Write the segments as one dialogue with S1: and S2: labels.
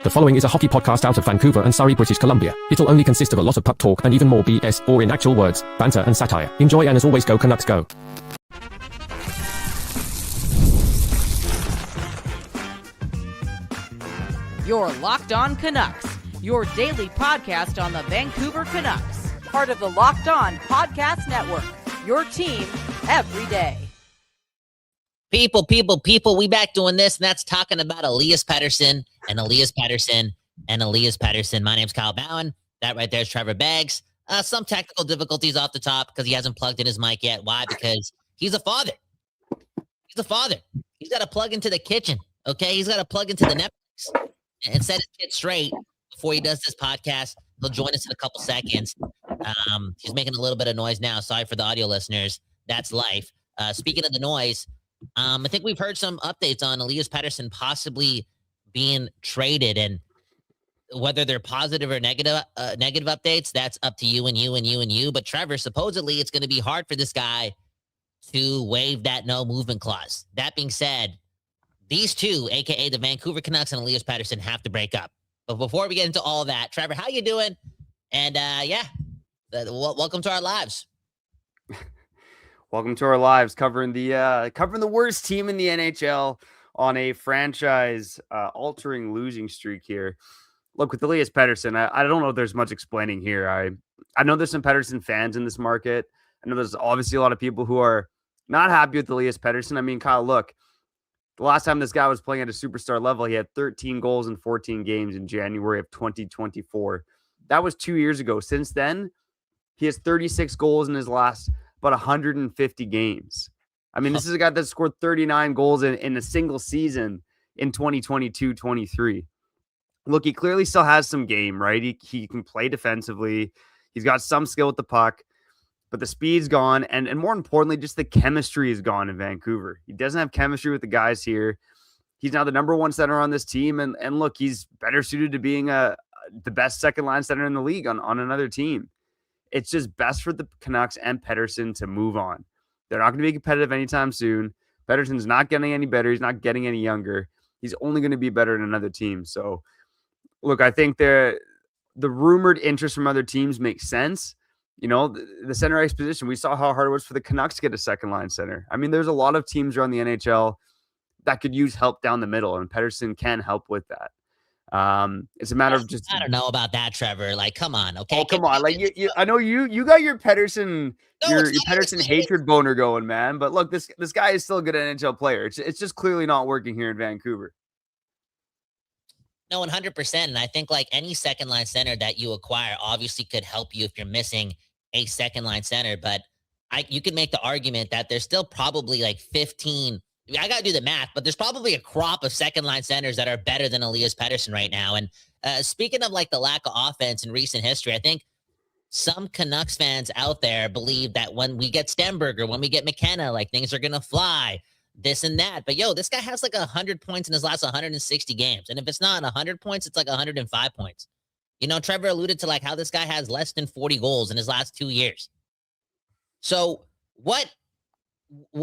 S1: The following is a hockey podcast out of Vancouver and Surrey, British Columbia. It'll only consist of a lot of puck talk and even more BS, or in actual words, banter and satire. Enjoy, and as always, go Canucks go.
S2: You're Locked On Canucks, your daily podcast on the Vancouver Canucks. Part of the Locked On Podcast Network, your team every day.
S3: People, we back doing this, and that's talking about Elias Pettersson and Elias Pettersson and Elias Pettersson. My name's Kyle Bhawan. That right there is Trevor Beggs. Some technical difficulties off the top because he hasn't plugged in his mic yet. Why? Because he's a father. He's a father. He's got to plug into the kitchen, okay? He's got to plug into the Netflix and set his kid straight before he does this podcast. He'll join us in a couple seconds. He's making a little bit of noise now. Sorry for the audio listeners. That's life. Speaking of the noise, I think we've heard some updates on Elias Pettersson possibly being traded, and whether they're positive or negative updates, that's up to you and you and you and you. But Trevor, supposedly it's going to be hard for this guy to waive that no movement clause. That being said, these two, aka the Vancouver Canucks and Elias Pettersson, have to break up. But before we get into all that, Trevor, how you doing? And welcome to our lives.
S4: Welcome to our lives, covering the worst team in the NHL on a franchise altering losing streak here. Look, with Elias Pettersson, I don't know if there's much explaining here. I know there's some Pettersson fans in this market. I know there's obviously a lot of people who are not happy with Elias Pettersson. I mean, Kyle, look, the last time this guy was playing at a superstar level, he had 13 goals in 14 games in January of 2024. That was 2 years ago. Since then, he has 36 goals in his last about 150 games. I mean, this is a guy that scored 39 goals in a single season in 2022-23. Look, he clearly still has some game, right? He can play defensively. He's got some skill with the puck, but the speed's gone. And more importantly, just the chemistry is gone in Vancouver. He doesn't have chemistry with the guys here. He's now the number one center on this team. And look, he's better suited to being the best second line center in the league on another team. It's just best for the Canucks and Pettersson to move on. They're not going to be competitive anytime soon. Pettersson's not getting any better. He's not getting any younger. He's only going to be better in another team. So, look, I think the rumored interest from other teams makes sense. You know, the center ice position, we saw how hard it was for the Canucks to get a second line center. I mean, there's a lot of teams around the NHL that could use help down the middle, and Pettersson can help with that. It's a matter of just.
S3: I don't know about that, Trevor. Like, come on, okay?
S4: Oh, come on! Like you I know you got your Pettersson, your Pettersson hatred boner going, man. But look, this guy is still a good NHL player. It's just clearly not working here in Vancouver.
S3: No, 100%. And I think like any second line center that you acquire obviously could help you if you're missing a second line center. But you could make the argument that there's still probably like 15. I got to do the math, but there's probably a crop of second line centers that are better than Elias Pettersson right now. And speaking of like the lack of offense in recent history, I think some Canucks fans out there believe that when we get Stenberger, when we get McKenna, like things are going to fly, this and that. But yo, this guy has like 100 points in his last 160 games. And if it's not 100 points, it's like 105 points. You know, Trevor alluded to like how this guy has less than 40 goals in his last 2 years. So what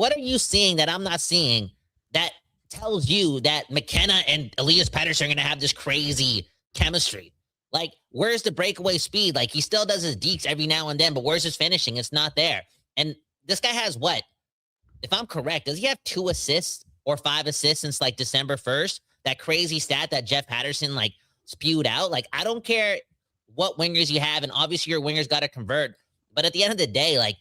S3: are you seeing that I'm not seeing that tells you that McKenna and Elias Pettersson are going to have this crazy chemistry? Like, where's the breakaway speed? Like, he still does his dekes every now and then, but where's his finishing? It's not there. And this guy has what? If I'm correct, does he have 2 assists or 5 assists since like December 1st? That crazy stat that Jeff Patterson like spewed out. Like, I don't care what wingers you have, and obviously your wingers got to convert. But at the end of the day, like,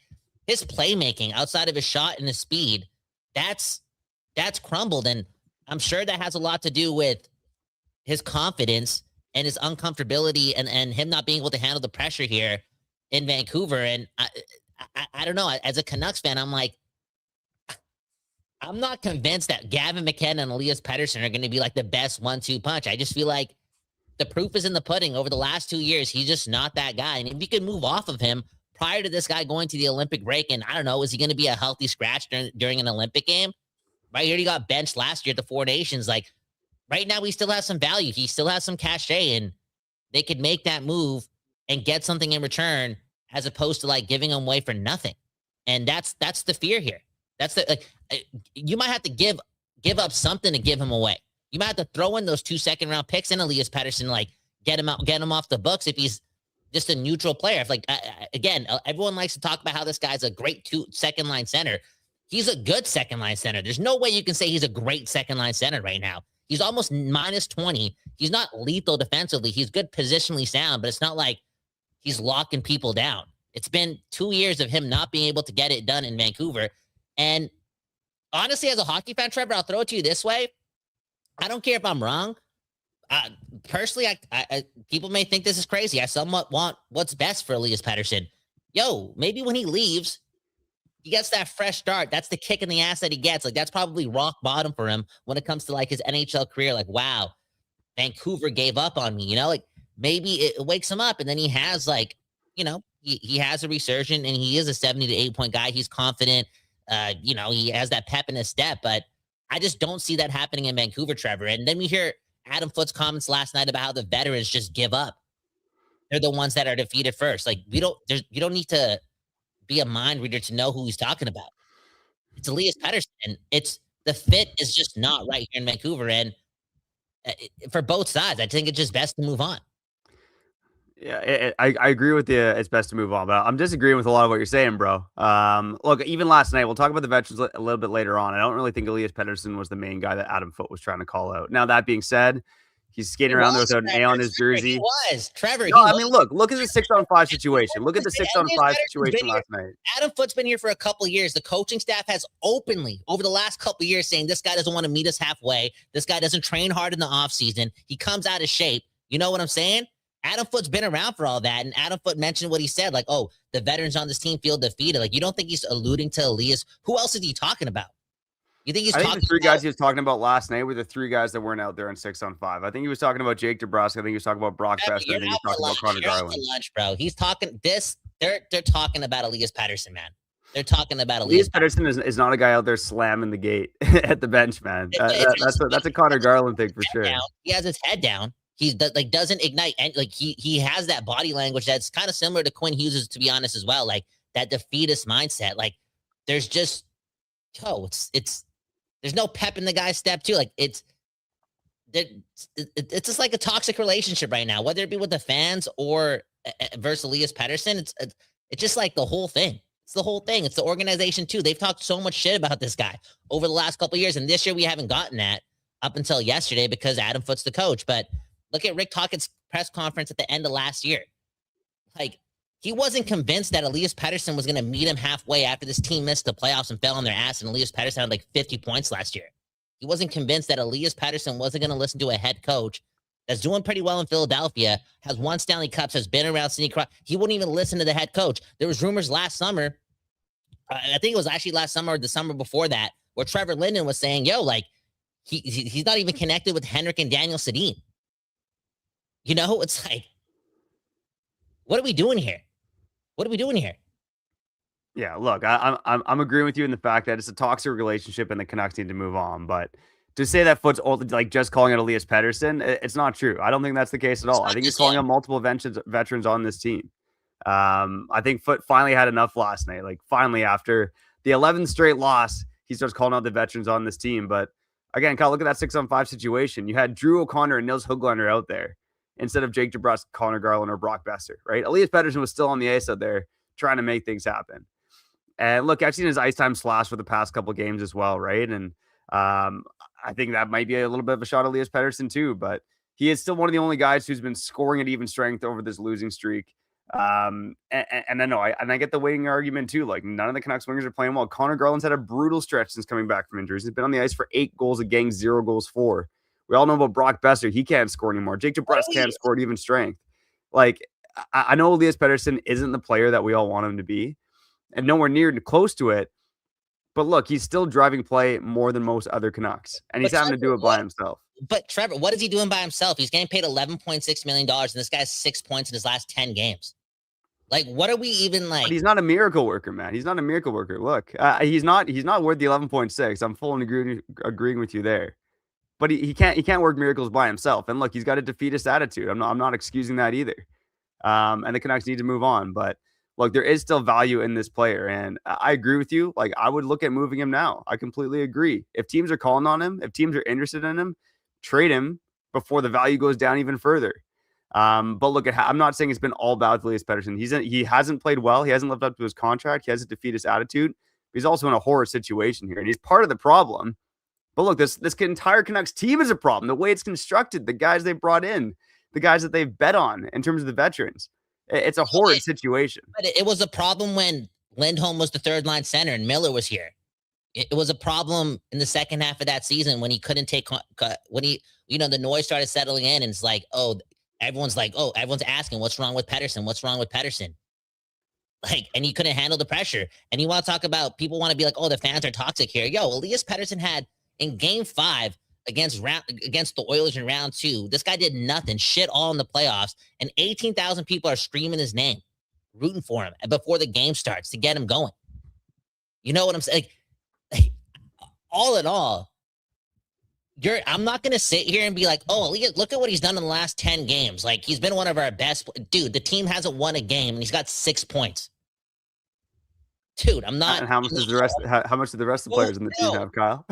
S3: his playmaking outside of his shot and his speed, that's crumbled. And I'm sure that has a lot to do with his confidence and his uncomfortability and him not being able to handle the pressure here in Vancouver. And I don't know. As a Canucks fan, I'm like, I'm not convinced that Gavin McKenna and Elias Pettersson are going to be like the best 1-2 punch. I just feel like the proof is in the pudding. Over the last 2 years, he's just not that guy. And if you can move off of him prior to this guy going to the Olympic break, and I don't know, is he going to be a healthy scratch during an Olympic game? Right here, he got benched last year at the Four Nations. Like, right now, he still has some value. He still has some cachet, and they could make that move and get something in return as opposed to, like, giving him away for nothing. And that's the fear here. That's the, like, you might have to give up something to give him away. You might have to throw in those 2 second-round picks in Elias Pettersson, like get him off the books if he's just a neutral player. If again, everyone likes to talk about how this guy's a great second-line center. He's a good second-line center. There's no way you can say he's a great second-line center right now. He's almost minus 20. He's not lethal defensively. He's good positionally sound, but it's not like he's locking people down. It's been 2 years of him not being able to get it done in Vancouver. And honestly, as a hockey fan, Trevor, I'll throw it to you this way. I don't care if I'm wrong. Personally, people may think this is crazy. I somewhat want what's best for Elias Pettersson. Maybe when he leaves, he gets that fresh start. That's the kick in the ass that he gets. Like, that's probably rock bottom for him when it comes to like his NHL career. Like, wow, Vancouver gave up on me, like maybe it wakes him up and then he has like, he has a resurgence and he is a 70 to 80 point guy. He's confident. He has that pep in his step, but I just don't see that happening in Vancouver, Trevor. And then we hear Adam Foote's comments last night about how the veterans just give up. They're the ones that are defeated first. Like, you don't need to be a mind reader to know who he's talking about. It's Elias Pettersson. And the fit is just not right here in Vancouver. And for both sides, I think it's just best to move on.
S4: Yeah, I agree with you. It's best to move on, but I'm disagreeing with a lot of what you're saying, bro. Look, even last night, we'll talk about the veterans a little bit later on. I don't really think Elias Pettersson was the main guy that Adam Foote was trying to call out. Now, that being said, he's skating around there without an A on his jersey.
S3: He was, Trevor.
S4: No, I mean, look at the 6-on-5 situation. Look at the 6-on-5 situation last night.
S3: Adam Foote's been here for a couple of years. The coaching staff has openly, over the last couple of years, saying this guy doesn't want to meet us halfway. This guy doesn't train hard in the offseason. He comes out of shape. You know what I'm saying? Adam Foote's been around for all that, and Adam Foote mentioned what he said, like, oh, the veterans on this team feel defeated. Like, you don't think he's alluding to Elias? Who else is he talking about? You think he's
S4: I
S3: talking
S4: think the three guys he was talking about last night were the 3 guys that weren't out there in 6-on-5. I think he was talking about Jake DeBrusk. I think he was talking about Brock Besser. I think he was talking about Connor Garland.
S3: Lunch, bro. He's talking this. They're talking about Elias Pettersson, man. They're talking about Elias
S4: Pettersson is not a guy out there slamming the gate at the bench, man. That's a Connor Garland thing for sure.
S3: He has his head down. He's like doesn't ignite, and like he has that body language that's kind of similar to Quinn Hughes, to be honest, as well. Like that defeatist mindset. Like there's just there's no pep in the guy's step too. Like it's just like a toxic relationship right now, whether it be with the fans or versus Elias Pettersson. It's just like the whole thing. It's the whole thing. It's the organization too. They've talked so much shit about this guy over the last couple of years, and this year we haven't gotten that up until yesterday because Adam Foote's the coach, but. Look at Rick Tocchet's press conference at the end of last year. Like, he wasn't convinced that Elias Pettersson was going to meet him halfway after this team missed the playoffs and fell on their ass, and Elias Pettersson had like 50 points last year. He wasn't convinced that Elias Pettersson wasn't going to listen to a head coach that's doing pretty well in Philadelphia, has won Stanley Cups, has been around Sidney Crosby. He wouldn't even listen to the head coach. There was rumors last summer, I think it was actually last summer or the summer before that, where Trevor Linden was saying, he's not even connected with Henrik and Daniel Sedin. It's like, what are we doing here? What are we doing here?
S4: Yeah, look, I'm agreeing with you in the fact that it's a toxic relationship and the Canucks need to move on. But to say that Foote's like just calling out Elias Pettersson, it's not true. I don't think that's the case at all. I think he's calling out multiple veterans on this team. I think Foote finally had enough last night. Like finally, after the 11th straight loss, he starts calling out the veterans on this team. But again, Kyle, look at that 6-on-5 situation. You had Drew O'Connor and Nils Höglander out there instead of Jake DeBrusk, Connor Garland, or Brock Besser, right? Elias Pettersson was still on the ice out there trying to make things happen. And look, I've seen his ice time slash for the past couple of games as well, right? And I think that might be a little bit of a shot at Elias Pettersson too, but he is still one of the only guys who's been scoring at even strength over this losing streak. And I know, I get the wing argument too. Like none of the Canucks wingers are playing well. Connor Garland's had a brutal stretch since coming back from injuries. He's been on the ice for 8 goals against 0 goals for. We all know about Brock Besser. He can't score anymore. Jake DeBrusk can't score at even strength. Like, I know Elias Pettersson isn't the player that we all want him to be, and nowhere near close to it. But look, he's still driving play more than most other Canucks, and he's having to do it by himself.
S3: But Trevor, what is he doing by himself? He's getting paid $11.6 million, and this guy has 6 points in his last 10 games. Like, what are we even like?
S4: But he's not a miracle worker, man. He's not a miracle worker. Look, he's not worth the 11.6. I'm fully agreeing with you there. But he can't work miracles by himself. And look, he's got a defeatist attitude. I'm not excusing that either. And the Canucks need to move on. But look, there is still value in this player. And I agree with you. Like, I would look at moving him now. I completely agree. If teams are calling on him, if teams are interested in him, trade him before the value goes down even further. But look, I'm not saying it's been all bad with Elias Pettersson. He hasn't played well. He hasn't lived up to his contract. He has a defeatist attitude. But he's also in a horror situation here, and he's part of the problem. But look, this entire Canucks team is a problem. The way it's constructed, the guys they brought in, the guys that they've bet on in terms of the veterans. It's a horrid situation.
S3: But it was a problem when Lindholm was the third line center and Miller was here. It was a problem in the second half of that season when he couldn't take, when he, the noise started settling in, and it's like, everyone's asking, what's wrong with Pettersson? What's wrong with Pettersson? Like, and he couldn't handle the pressure. And you want to talk about, people want to be like, the fans are toxic here. Elias Pettersson had in game 5 against the Oilers in round 2, this guy did nothing, shit all in the playoffs, and 18,000 people are screaming his name, rooting for him before the game starts to get him going. You know what I'm saying? Like, all in all, I'm not going to sit here and be like, look at what he's done in the last 10 games. Like, he's been one of our best. Dude, the team hasn't won a game, and he's got 6 points. Dude, I'm not.
S4: And how much do the rest of the players in the team have, Kyle?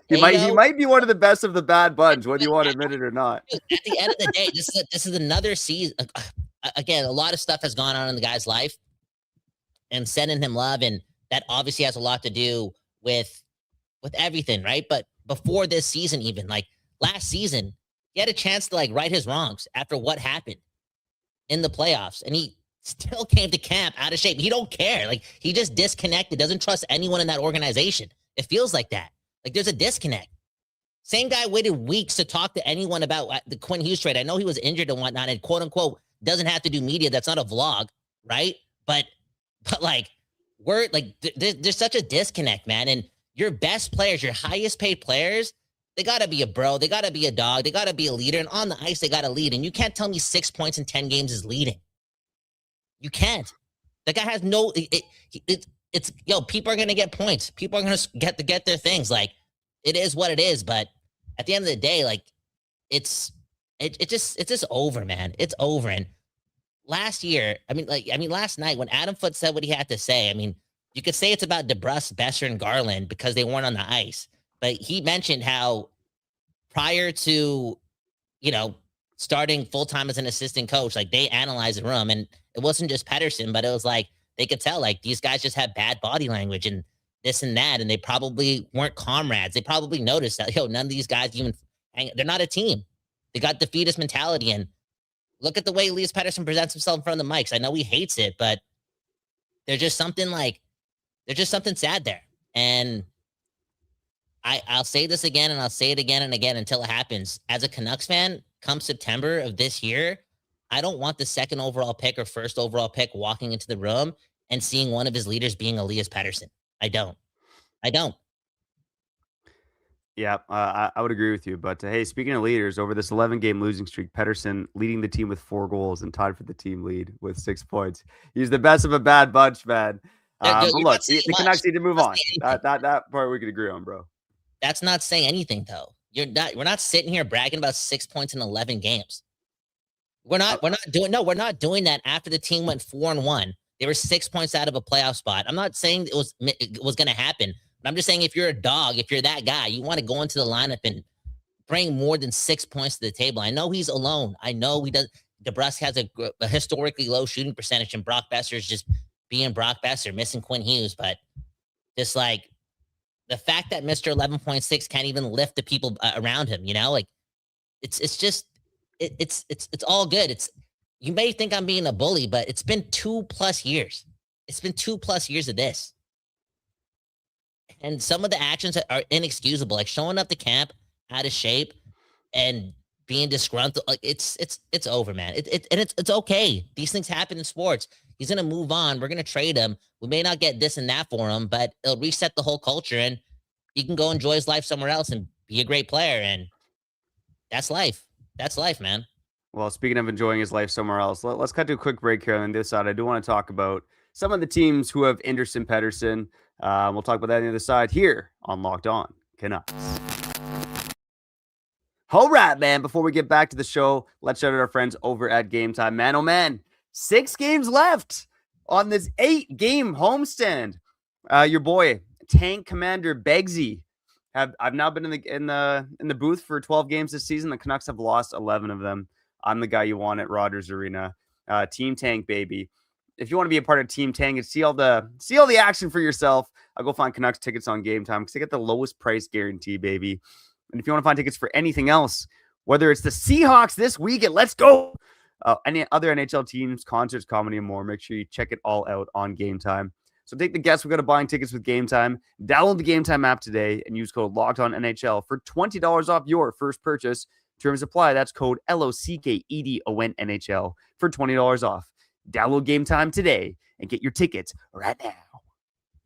S4: he might be one of the best of the bad bunch, whether you want to admit it or not.
S3: Dude, at the end of the day, this is another season. Again, a lot of stuff has gone on in the guy's life, and sending him love, and that obviously has a lot to do with everything, right? But before this season, even like last season, he had a chance to right his wrongs after what happened in the playoffs, and he still came to camp out of shape. He don't care. Like, he just disconnected, doesn't trust anyone in that organization. It feels like that. Like, there's a disconnect. Same guy waited weeks to talk to anyone about the Quinn Hughes trade. I know he was injured and whatnot, and quote unquote doesn't have to do media. That's not a vlog, right? But like, there's such a disconnect, man. And your best players, your highest paid players, they gotta be a bro. They gotta be a dog. They gotta be a leader. And on the ice, they gotta lead. And you can't tell me 6 points in 10 games is leading. You can't. That guy has no. It's people are gonna get points. People are gonna get their things. Like, it is what it is. But at the end of the day, like, it's just over, man. It's over. And last night when Adam Foote said what he had to say, I mean, you could say it's about DeBrusk, Besser, and Garland because they weren't on the ice. But he mentioned how prior to, starting full-time as an assistant coach, like, they analyzed the room, and it wasn't just Pettersson, but it was like, they could tell, like, these guys just have bad body language and this and that, and they probably weren't comrades. They probably noticed that, none of these guys they're not a team. They got defeatist mentality, and look at the way Elias Pettersson presents himself in front of the mics. I know he hates it, but there's just something sad there. And I'll say this again, and I'll say it again and again until it happens. As a Canucks fan, come September of this year, I don't want the second overall pick or first overall pick walking into the room and seeing one of his leaders being Elias Pettersson. I don't.
S4: Yeah, I would agree with you. But hey, speaking of leaders, over this 11-game losing streak, Pettersson leading the team with 4 goals and tied for the team lead with 6 points. He's the best of a bad bunch, man. But look, the Canucks need to move on. That part we could agree on, bro.
S3: That's not saying anything, though. We're not sitting here bragging about 6 points in 11 games. We're not doing that after the team went 4-1. They were 6 points out of a playoff spot. I'm not saying it was going to happen. But I'm just saying, if you're a dog, if you're that guy, you want to go into the lineup and bring more than 6 points to the table. I know he's alone. I know he does. DeBrusk has a historically low shooting percentage, and Brock Besser is just being Brock Besser, missing Quinn Hughes. But just like the fact that Mr. 11.6 can't even lift the people around him, like it's all good. You may think I'm being a bully, but it's been 2+ years. It's been 2+ years of this. And some of the actions are inexcusable, like showing up to camp out of shape and being disgruntled. Like, it's over, man. It's okay. These things happen in sports. He's going to move on. We're going to trade him. We may not get this and that for him, but it'll reset the whole culture, and he can go enjoy his life somewhere else and be a great player. And that's life. That's life, man.
S4: Well, speaking of enjoying his life somewhere else, let's cut to a quick break here on this side. I do want to talk about some of the teams who have Anderson Pettersson. We'll talk about that on the other side here on Locked On Canucks. All right, man. Before we get back to the show, let's shout out our friends over at Gametime. Man, oh man, 6 games left on this 8-game homestand. Your boy, Tank Commander Beggsy, I've now been in the booth for 12 games this season. The Canucks have lost 11 of them. I'm the guy you want at Rogers Arena. Team Tank, baby. If you want to be a part of Team Tank and see all the action for yourself, I'll go find Canucks tickets on Gametime because they get the lowest price guarantee, baby. And if you want to find tickets for anything else, whether it's the Seahawks this weekend, let's go. Any other NHL teams, concerts, comedy, and more, make sure you check it all out on Gametime. So take the guess. We're going to buying tickets with Gametime. Download the Gametime app today and use code LOCKEDONNHL for $20 off your first purchase. Terms apply. That's code LOCKEDONNHL for $20 off. Download Gametime today and get your tickets right now.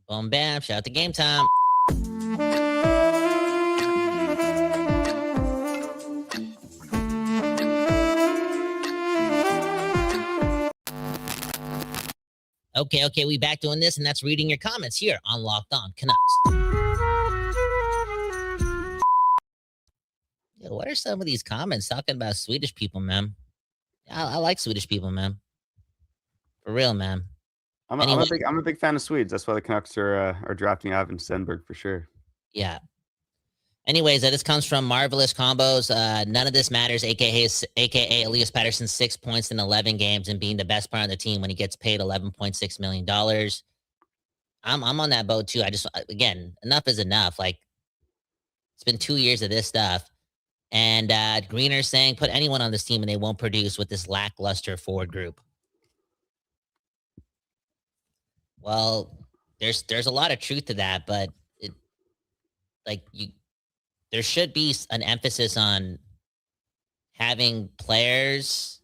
S3: Boom, bam. Shout out to Gametime. Okay, we back doing this, and that's reading your comments here on Locked On Canucks. Yo, what are some of these comments talking about Swedish people, man? I like Swedish people, man. For real, man.
S4: I'm a big fan of Swedes. That's why the Canucks are drafting Ivan Stenberg for sure.
S3: Yeah. Anyways, this comes from Marvelous Combos. None of this matters, aka Elias Pettersson, 6 points in 11 games and being the best player on the team when he gets paid $11.6 million. I'm on that boat too. Again, enough is enough. Like, it's been 2 years of this stuff. And Greener's saying, put anyone on this team and they won't produce with this lackluster forward group. Well, there's a lot of truth to that, but there should be an emphasis on having players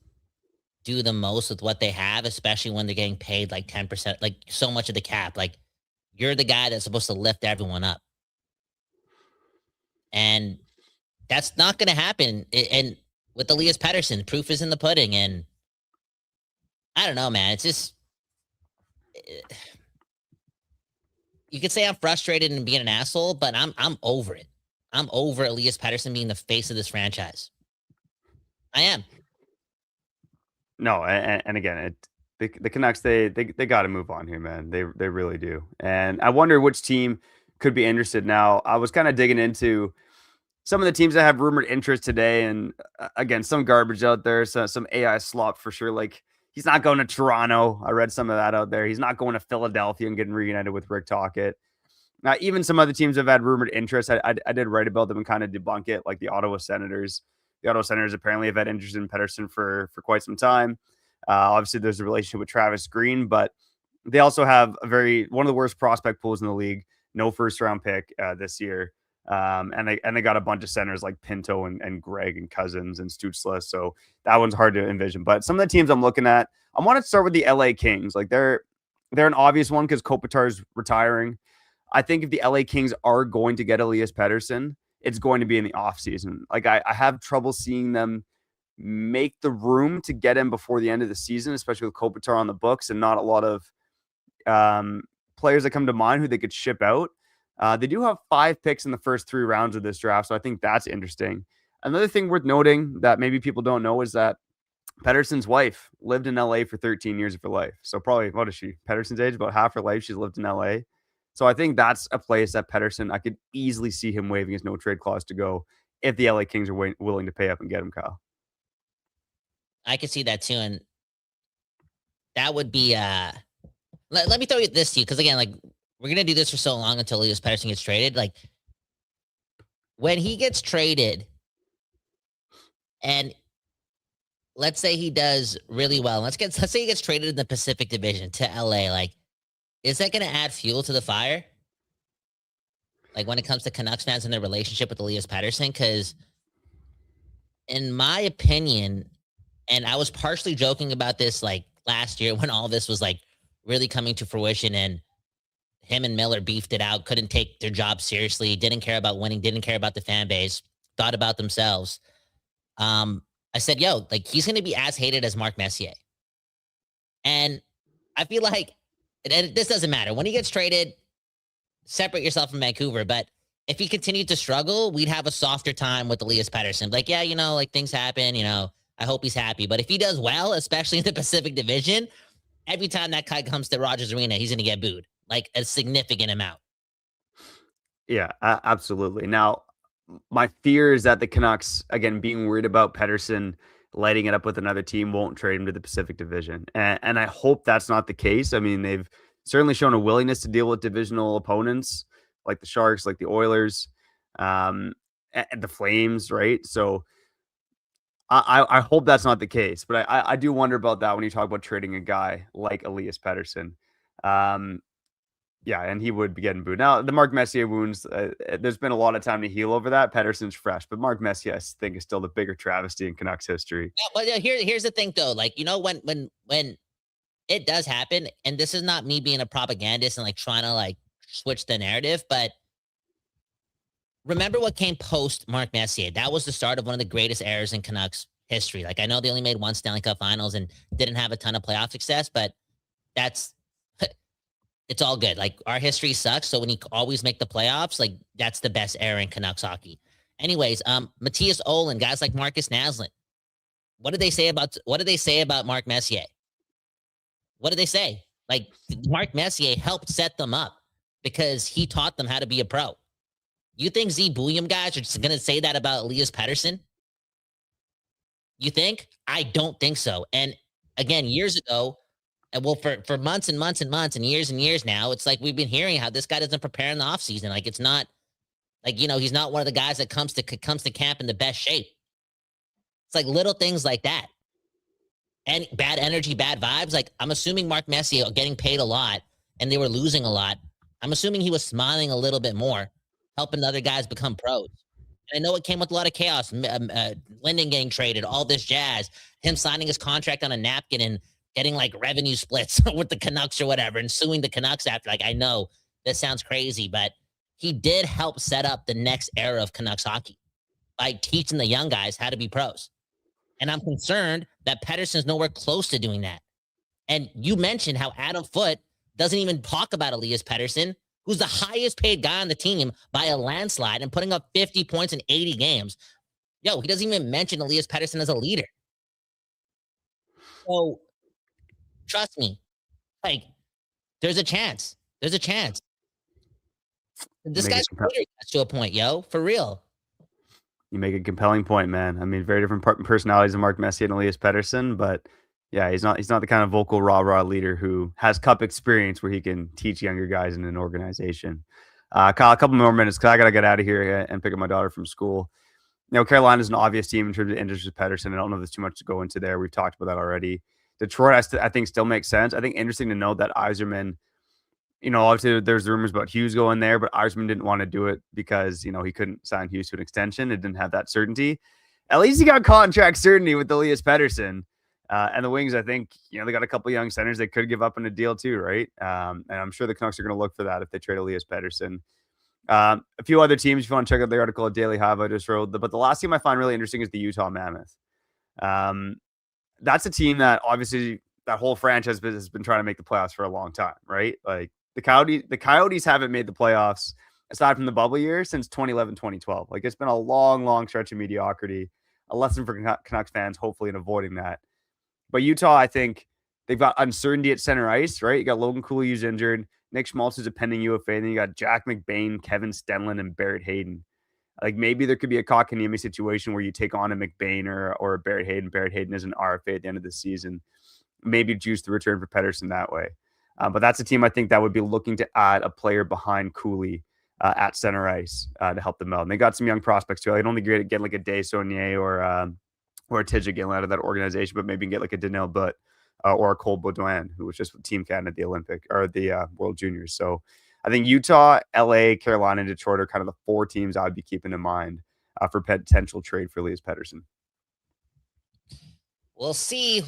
S3: do the most with what they have, especially when they're getting paid like 10%, like so much of the cap. Like, you're the guy that's supposed to lift everyone up. And that's not going to happen. And with Elias Pettersson, proof is in the pudding. And I don't know, man. It's just, you could say I'm frustrated and being an asshole, but I'm over it. I'm over Elias Pettersson being the face of this franchise. I am.
S4: No, and again, the Canucks, they got to move on here, man. They really do. And I wonder which team could be interested now. I was kind of digging into some of the teams that have rumored interest today, and again, some garbage out there, so some AI slop for sure. Like, he's not going to Toronto. I read some of that out there. He's not going to Philadelphia and getting reunited with Rick Tocchet. Even some other teams have had rumored interest. I did write about them and kind of debunk it, like the Ottawa Senators. The Ottawa Senators apparently have had interest in Pettersson for quite some time. Obviously, there's a relationship with Travis Green, but they also have one of the worst prospect pools in the league. No first-round pick this year. And they got a bunch of centers like Pinto and Greg and Cousins and Stutzla. So that one's hard to envision. But some of the teams I'm looking at, I want to start with the LA Kings. Like, they're an obvious one because Kopitar's retiring. I think if the LA Kings are going to get Elias Pettersson, it's going to be in the offseason. Like, I have trouble seeing them make the room to get him before the end of the season, especially with Kopitar on the books and not a lot of players that come to mind who they could ship out. They do have 5 picks in the first 3 rounds of this draft, so I think that's interesting. Another thing worth noting that maybe people don't know is that Pettersson's wife lived in LA for 13 years of her life. So probably, what is she? Pettersson's age, about half her life she's lived in LA. So I think that's a place that Pettersson, I could easily see him waiving his no trade clause to go if the LA Kings are willing to pay up and get him, Kyle.
S3: I could see that too. And that would be, let me throw this to you. Cause again, like, we're going to do this for so long until Elias Pettersson gets traded. Like, when he gets traded and let's say he does really well, let's say he gets traded in the Pacific Division to LA, like, is that going to add fuel to the fire? Like, when it comes to Canucks fans and their relationship with Elias Pettersson? Because in my opinion, and I was partially joking about this like last year when all this was like really coming to fruition and him and Miller beefed it out, couldn't take their job seriously, didn't care about winning, didn't care about the fan base, thought about themselves. I said, yo, like, he's going to be as hated as Mark Messier. And I feel like, and this doesn't matter. When he gets traded, separate yourself from Vancouver. But if he continued to struggle, we'd have a softer time with Elias Pettersson. Like, yeah, like, things happen, I hope he's happy. But if he does well, especially in the Pacific Division, every time that guy comes to Rogers Arena, he's going to get booed, like, a significant amount.
S4: Yeah, absolutely. Now, my fear is that the Canucks, again, being worried about Pettersson lighting it up with another team, won't trade him to the Pacific Division. And I hope that's not the case. I mean, they've certainly shown a willingness to deal with divisional opponents like the Sharks, like the Oilers, and the Flames, right? So I hope that's not the case, but I do wonder about that when you talk about trading a guy like Elias Pettersson. Um, yeah, and he would be getting booed. Now, the Mark Messier wounds, there's been a lot of time to heal over that. Pettersson's fresh, but Mark Messier, I think, is still the bigger travesty in Canucks history.
S3: Yeah, but here's the thing though. Like, when it does happen, and this is not me being a propagandist and like trying to like switch the narrative, but remember what came post Mark Messier. That was the start of one of the greatest eras in Canucks history. Like, I know they only made one Stanley Cup Finals and didn't have a ton of playoff success, but that's it's all good. Like, our history sucks, so when you always make the playoffs, like, that's the best era in Canucks hockey. Anyways, Matthias Olin, guys like Marcus Naslund. What did they say about Mark Messier? What did they say? Like, Mark Messier helped set them up because he taught them how to be a pro. You think Z Bulliam guys are just going to say that about Elias Pettersson? You think? I don't think so. And again, years ago, and well, for months and months and months and years now, it's like we've been hearing how this guy doesn't prepare in the offseason. Like, it's not like, he's not one of the guys that comes to camp in the best shape. It's like little things like that. And bad energy, bad vibes. Like, I'm assuming Mark Messier getting paid a lot and they were losing a lot. I'm assuming he was smiling a little bit more, helping other guys become pros. And I know it came with a lot of chaos. Linden getting traded, all this jazz, him signing his contract on a napkin and getting like revenue splits with the Canucks or whatever and suing the Canucks after. Like, I know that sounds crazy, but he did help set up the next era of Canucks hockey by teaching the young guys how to be pros. And I'm concerned that Pettersson's nowhere close to doing that. And you mentioned how Adam Foote doesn't even talk about Elias Pettersson, who's the highest paid guy on the team by a landslide and putting up 50 points in 80 games. Yo, he doesn't even mention Elias Pettersson as a leader. So trust me, like, there's a chance. There's a chance. This guy's to a point, yo, for real.
S4: You make a compelling point, man. I mean, very different personalities than Mark Messier and Elias Pettersson, but yeah, he's not the kind of vocal rah-rah leader who has cup experience where he can teach younger guys in an organization. Kyle, a couple more minutes because I got to get out of here and pick up my daughter from school. Carolina is an obvious team in terms of interest with Pettersson. I don't know if there's too much to go into there. We've talked about that already. Detroit, I think, still makes sense. I think interesting to note that Yzerman, obviously there's rumors about Hughes going there, but Yzerman didn't want to do it because, he couldn't sign Hughes to an extension. It didn't have that certainty. At least he got contract certainty with Elias Pettersson. And the Wings, I think, they got a couple young centers they could give up in a deal too, right? And I'm sure the Canucks are going to look for that if they trade Elias Pettersson. A few other teams, if you want to check out the article at Daily Hive I just wrote, but the last team I find really interesting is the Utah Mammoth. That's a team that obviously that whole franchise has been trying to make the playoffs for a long time, right? Like the Coyotes haven't made the playoffs aside from the bubble year since 2011, 2012. Like, it's been a long stretch of mediocrity. A lesson for Canucks fans, hopefully, in avoiding that. But Utah, I think they've got uncertainty at center ice, right? You got Logan Cooley, who's injured. Nick Schmaltz is a pending UFA. And then you got Jack McBain, Kevin Stenlund, and Barrett Hayden. Like, maybe there could be a Kotkaniemi situation where you take on a McBain or a Barrett Hayden. Barrett Hayden is an RFA at the end of the season. Maybe juice the return for Pettersson that way. But that's a team I think that would be looking to add a player behind Cooley at center ice to help them out. And they got some young prospects too. I don't think you're going to get like a Day Saunier or a Tidjagin out of that organization, but maybe you can get like a Daniel Butt or a Cole Baudouin, who was just with Team Canada at the Olympic or the World Juniors. So I think Utah, LA, Carolina, and Detroit are kind of the four teams I would be keeping in mind for potential trade for Elias Pettersson.
S3: We'll see.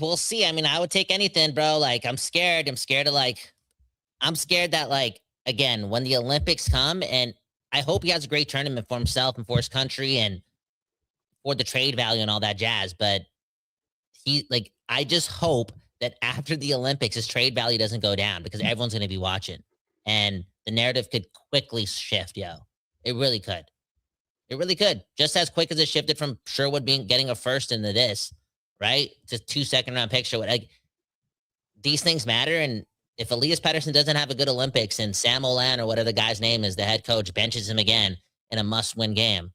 S3: I mean, I would take anything, bro. Like, I'm scared that, like, again, when the Olympics come, and I hope he has a great tournament for himself and for his country and for the trade value and all that jazz. But I just hope that after the Olympics, his trade value doesn't go down because everyone's going to be watching and the narrative could quickly shift. Yo, it really could. It really could. Just as quick as it shifted from Sherwood getting a first into this, right? Just 2 second round picks. Like, these things matter. And if Elias Pettersson doesn't have a good Olympics and Sam Olan or whatever the guy's name is, the head coach, benches him again in a must-win game,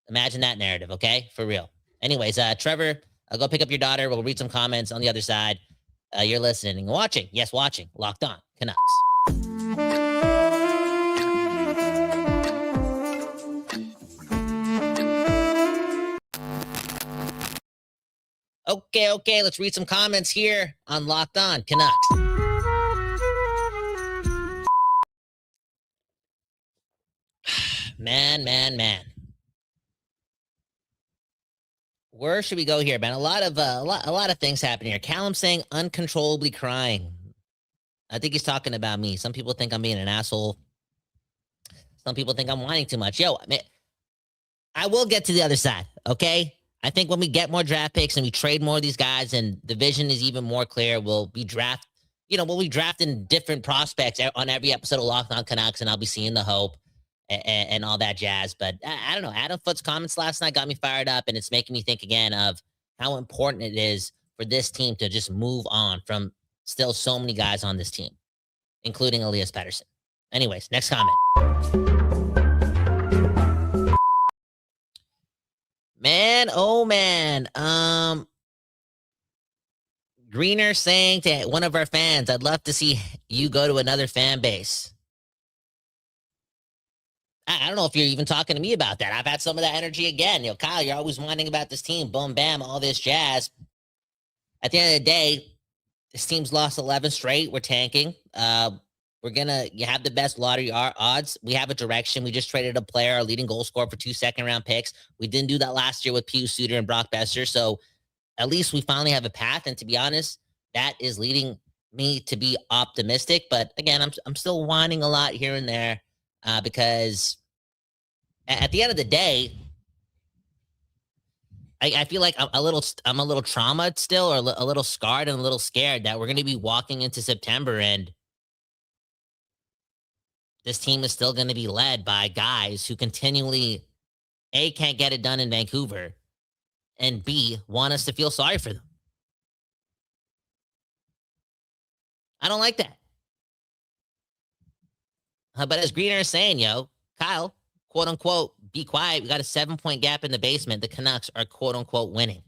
S3: imagine that narrative, okay? For real. Anyways, Trevor, I'll go pick up your daughter. We'll read some comments on the other side. You're listening. Watching. Yes, watching. Locked On Canucks. Okay. Let's read some comments here on Locked On Canucks. Man. Where should we go here, man? A lot of things happening here. Callum saying uncontrollably crying. I think he's talking about me. Some people think I'm being an asshole. Some people think I'm whining too much. Yo, man, I will get to the other side, okay? I think when we get more draft picks and we trade more of these guys and the vision is even more clear, we'll be drafting different prospects on every episode of Locked On Canucks, and I'll be seeing the hope and all that jazz. But I don't know. Adam Foote's comments last night got me fired up, and it's making me think again of how important it is for this team to just move on from still so many guys on this team, including Elias Pettersson. Anyways, next comment. Man, oh man. Greener saying to one of our fans, I'd love to see you go to another fan base. I don't know if you're even talking to me about that. I've had some of that energy again. Kyle, you're always whining about this team. Boom, bam, all this jazz. At the end of the day, this team's lost 11 straight. We're tanking. You have the best lottery odds. We have a direction. We just traded a player, our leading goal scorer, for 2 second-round picks. We didn't do that last year with Pius Suter and Brock Besser. So at least we finally have a path. And to be honest, that is leading me to be optimistic. But again, I'm still whining a lot here and there because at the end of the day, I feel like I'm a little traumatized still, or a little scarred and a little scared that we're going to be walking into September and this team is still going to be led by guys who continually, A, can't get it done in Vancouver, and B, want us to feel sorry for them. I don't like that. But as Greener is saying, Kyle, quote unquote, be quiet. We got a 7-point gap in the basement. The Canucks are quote unquote winning.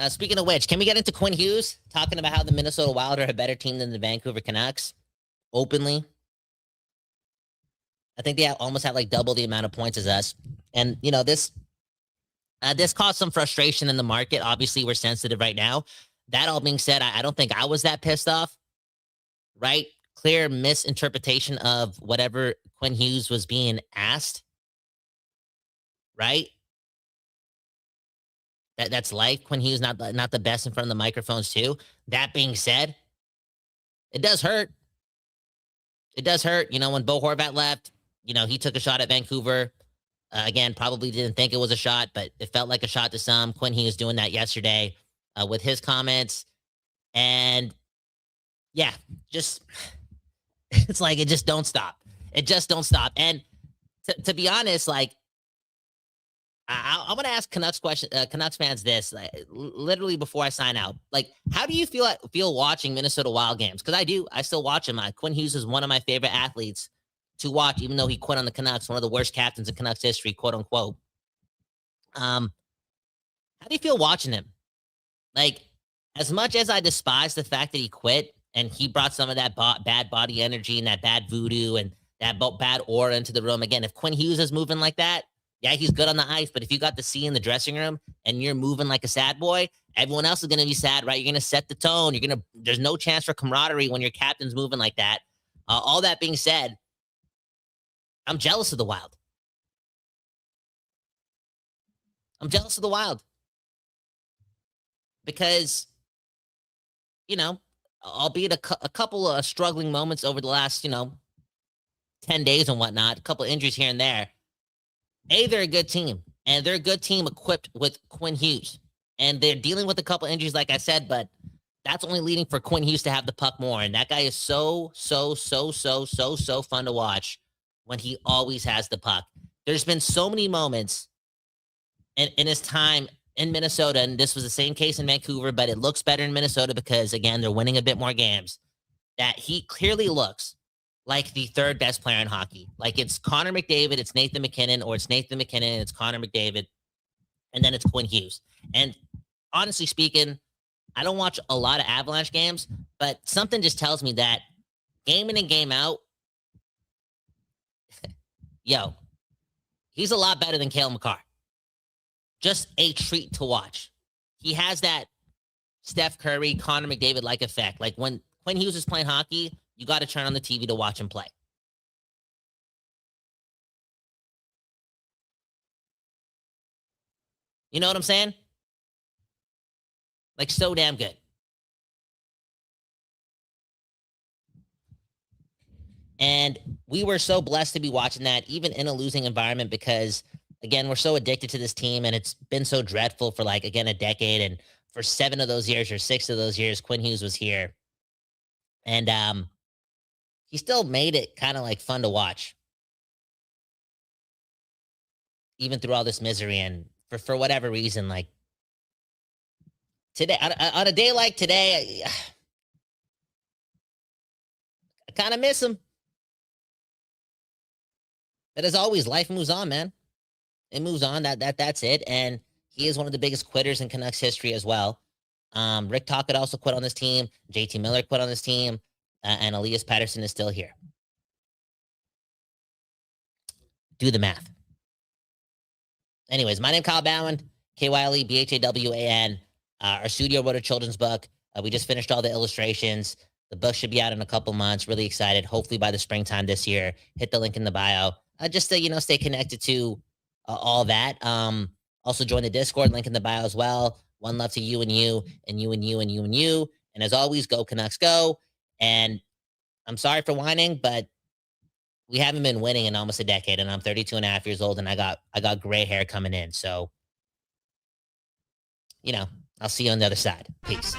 S3: Speaking of which, can we get into Quinn Hughes talking about how the Minnesota Wild are a better team than the Vancouver Canucks openly? I think they almost have like double the amount of points as us. And, this caused some frustration in the market. Obviously, we're sensitive right now. That all being said, I don't think I was that pissed off, right? Clear misinterpretation of whatever Quinn Hughes was being asked, right? That's life. Quinn Hughes not the best in front of the microphones too. That being said, it does hurt. It does hurt. When Bo Horvat left, he took a shot at Vancouver. Again, probably didn't think it was a shot, but it felt like a shot to some. Quinn Hughes doing that yesterday with his comments. And yeah, it's like it just don't stop. It just don't stop. And to be honest, like, I want to ask Canucks fans this, literally before I sign out. Like, how do you feel watching Minnesota Wild games? Because I do. I still watch them. Quinn Hughes is one of my favorite athletes to watch, even though he quit on the Canucks, one of the worst captains in Canucks history, quote unquote. How do you feel watching him? Like, as much as I despise the fact that he quit and he brought some of that bad body energy and that bad voodoo and that bad aura into the room. Again, if Quinn Hughes is moving like that, yeah, he's good on the ice, but if you got to see in the dressing room and you're moving like a sad boy, everyone else is going to be sad, right? You're going to set the tone. There's no chance for camaraderie when your captain's moving like that. All that being said, I'm jealous of the Wild. I'm jealous of the Wild because, albeit a couple of struggling moments over the last, 10 days and whatnot, a couple of injuries here and there. They're a good team, and they're a good team equipped with Quinn Hughes. And they're dealing with a couple injuries, like I said, but that's only leading for Quinn Hughes to have the puck more. And that guy is so fun to watch when he always has the puck. There's been so many moments in his time in Minnesota, and this was the same case in Vancouver, but it looks better in Minnesota because, again, they're winning a bit more games, that he clearly looks like the third best player in hockey. Like it's Connor McDavid, it's Nathan McKinnon, or it's Nathan McKinnon, it's Connor McDavid, and then it's Quinn Hughes. And honestly speaking, I don't watch a lot of Avalanche games, but something just tells me that game in and game out, yo, he's a lot better than Cale Makar. Just a treat to watch. He has that Steph Curry, Connor McDavid-like effect. Like when Hughes is playing hockey, you got to turn on the TV to watch him play. You know what I'm saying? Like so damn good. And we were so blessed to be watching that, even in a losing environment, because, again, we're so addicted to this team, and it's been so dreadful for, like, again, a decade. And for 7 of those years or 6 of those years, Quinn Hughes was here. And he still made it kind of, like, fun to watch, even through all this misery. And for whatever reason, like, today, on a day like today, I kind of miss him. But as always, life moves on, man. It moves on. That's it. And he is one of the biggest quitters in Canucks history as well. Rick Tocchet also quit on this team. JT Miller quit on this team. And Elias Pettersson is still here. Do the math. Anyways, my name is Kyle Bhawan, Kyle Bhawan. Our studio wrote a children's book. We just finished all the illustrations. The book should be out in a couple months. Really excited. Hopefully by the springtime this year. Hit the link in the bio. Just to, stay connected to all that. Also join the Discord, link in the bio as well. One love to you and you and you and you and you and you. And as always, go Canucks go. And I'm sorry for whining, but we haven't been winning in almost a decade, and I'm 32 and a half years old, and I got gray hair coming in. So, I'll see you on the other side. Peace.